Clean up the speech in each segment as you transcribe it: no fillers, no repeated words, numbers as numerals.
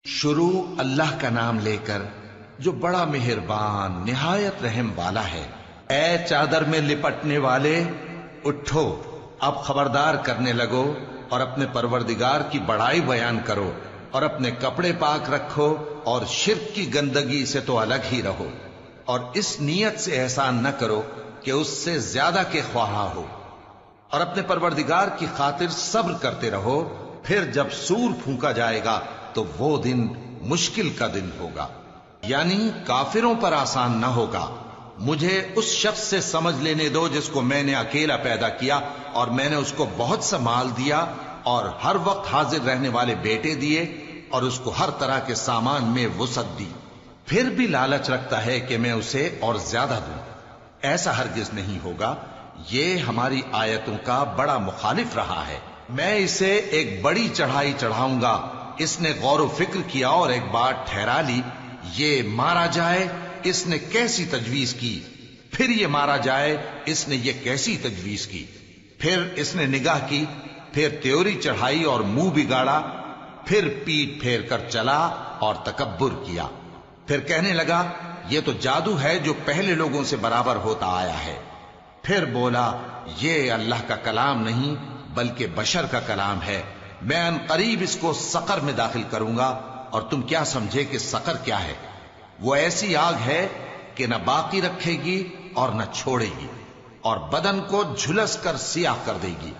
شروع اللہ کا نام لے کر جو بڑا مہربان نہایت رحم والا ہے۔ اے چادر میں لپٹنے والے، اٹھو، اب خبردار کرنے لگو اور اپنے پروردگار کی بڑائی بیان کرو اور اپنے کپڑے پاک رکھو اور شرک کی گندگی سے تو الگ ہی رہو، اور اس نیت سے احسان نہ کرو کہ اس سے زیادہ کے خواہاں ہو، اور اپنے پروردگار کی خاطر صبر کرتے رہو۔ پھر جب سور پھونکا جائے گا تو وہ دن مشکل کا دن ہوگا، یعنی کافروں پر آسان نہ ہوگا۔ مجھے اس شخص سے سمجھ لینے دو جس کو میں نے اکیلا پیدا کیا اور میں نے اس کو بہت سا مال دیا اور ہر وقت حاضر رہنے والے بیٹے دیے اور اس کو ہر طرح کے سامان میں وسعت دی، پھر بھی لالچ رکھتا ہے کہ میں اسے اور زیادہ دوں۔ ایسا ہرگز نہیں ہوگا، یہ ہماری آیتوں کا بڑا مخالف رہا ہے۔ میں اسے ایک بڑی چڑھائی چڑھاؤں گا۔ اس نے غور و فکر کیا اور ایک بات ٹھہرا لی، یہ مارا جائے، اس نے کیسی تجویز کی، پھر یہ مارا جائے، اس نے یہ کیسی تجویز کی، پھر اس نے نگاہ کی، پھر تیوری چڑھائی اور منہ بگاڑا، پھر پیٹ پھیر کر چلا اور تکبر کیا، پھر کہنے لگا یہ تو جادو ہے جو پہلے لوگوں سے برابر ہوتا آیا ہے، پھر بولا یہ اللہ کا کلام نہیں بلکہ بشر کا کلام ہے، میں ان قریب اس کو سقر میں داخل کروں گا، اور تم کیا سمجھے کہ سقر کیا ہے؟ وہ ایسی آگ ہے کہ نہ باقی رکھے گی اور نہ چھوڑے گی، اور بدن کو جھلس کر سیاہ کر دے گی۔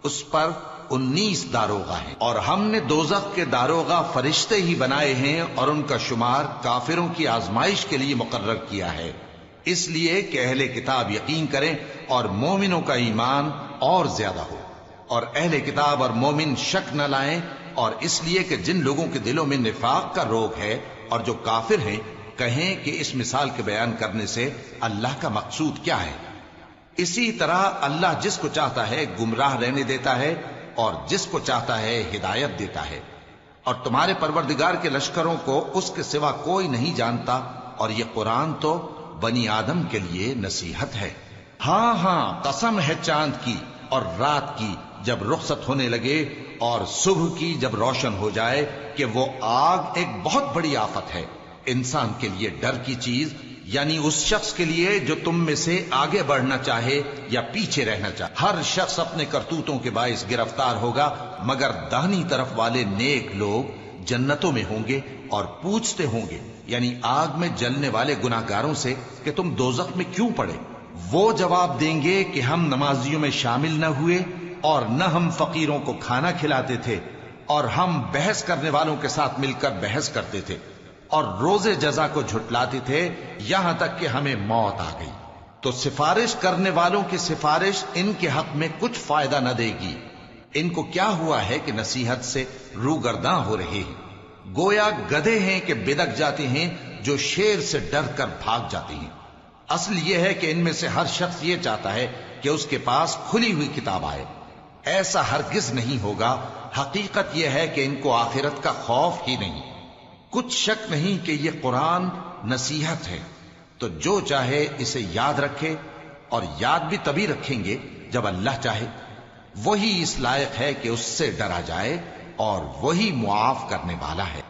اس پر 19 داروغہ ہیں، اور ہم نے دوزخ کے داروغہ فرشتے ہی بنائے ہیں، اور ان کا شمار کافروں کی آزمائش کے لیے مقرر کیا ہے، اس لیے کہ اہل کتاب یقین کریں اور مومنوں کا ایمان اور زیادہ ہو، اور اہل کتاب اور مومن شک نہ لائیں، اور اس لیے کہ جن لوگوں کے دلوں میں نفاق کا روگ ہے اور جو کافر ہیں کہیں کہ اس مثال کے بیان کرنے سے اللہ کا مقصود کیا ہے۔ اسی طرح اللہ جس کو چاہتا ہے گمراہ رہنے دیتا ہے اور جس کو چاہتا ہے ہدایت دیتا ہے، اور تمہارے پروردگار کے لشکروں کو اس کے سوا کوئی نہیں جانتا، اور یہ قرآن تو بنی آدم کے لیے نصیحت ہے۔ ہاں ہاں، قسم ہے چاند کی اور رات کی جب رخصت ہونے لگے اور صبح کی جب روشن ہو جائے کہ وہ آگ ایک بہت بڑی آفت ہے، انسان کے لیے ڈر کی چیز، یعنی اس شخص کے لیے جو تم میں سے آگے بڑھنا چاہے یا پیچھے رہنا چاہے۔ ہر شخص اپنے کرتوتوں کے باعث گرفتار ہوگا، مگر داہنی طرف والے نیک لوگ جنتوں میں ہوں گے اور پوچھتے ہوں گے، یعنی آگ میں جلنے والے گناہگاروں سے کہ تم دوزخ میں کیوں پڑے؟ وہ جواب دیں گے کہ ہم نمازیوں میں شامل نہ ہوئے، اور نہ ہم فقیروں کو کھانا کھلاتے تھے، اور ہم بحث کرنے والوں کے ساتھ مل کر بحث کرتے تھے، اور روز جزا کو جھٹلاتے تھے، یہاں تک کہ ہمیں موت آ گئی۔ تو سفارش کرنے والوں کی سفارش ان کے حق میں کچھ فائدہ نہ دے گی۔ ان کو کیا ہوا ہے کہ نصیحت سے روگرداں ہو رہے ہیں، گویا گدھے ہیں کہ بدک جاتے ہیں جو شیر سے ڈر کر بھاگ جاتے ہیں۔ اصل یہ ہے کہ ان میں سے ہر شخص یہ چاہتا ہے کہ اس کے پاس کھلی ہوئی کتاب آئے، ایسا ہرگز نہیں ہوگا۔ حقیقت یہ ہے کہ ان کو آخرت کا خوف ہی نہیں۔ کچھ شک نہیں کہ یہ قرآن نصیحت ہے، تو جو چاہے اسے یاد رکھے، اور یاد بھی تبھی رکھیں گے جب اللہ چاہے۔ وہی اس لائق ہے کہ اس سے ڈرا جائے، اور وہی معاف کرنے والا ہے۔